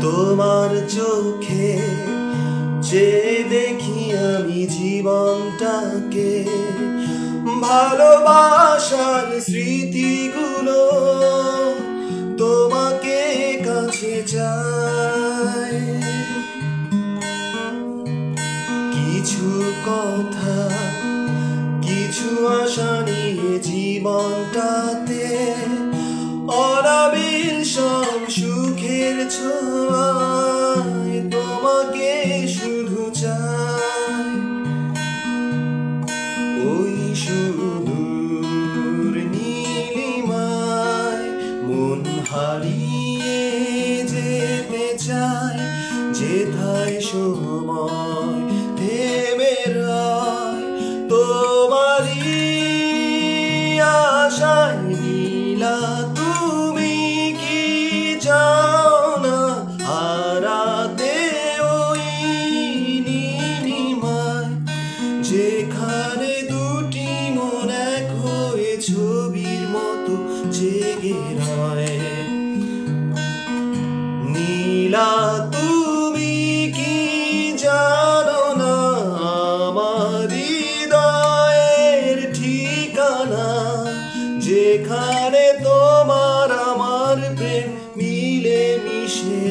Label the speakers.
Speaker 1: তোমার চোখে যে দেখি আমি জীবনটাকে, ভালোবাসার স্মৃতিগুলো তোমাকে কাছে চাই। কিছু কথা, কিছু আশা নিয়ে জীবনটাতে, অনাবিল সব সুখের ছোঁয়ায় তোমাকে শুধু চাই। ওই সুদূর নীলিমায় মন হারিয়ে যেতে চায়, যেথায় সময় থেমে রয় তোমারই আশায়। নীলা তুমি কি চাও না হারাতে ওই নীলিমায়, যেখানে দুটি মন এক হয়ে ছবির মতো জেগে রয়। নীলা তুমি কি জানো না আমার হৃদয়ের ঠিকানা, যেখানে তোমার আমার প্রেম মিলে মিশে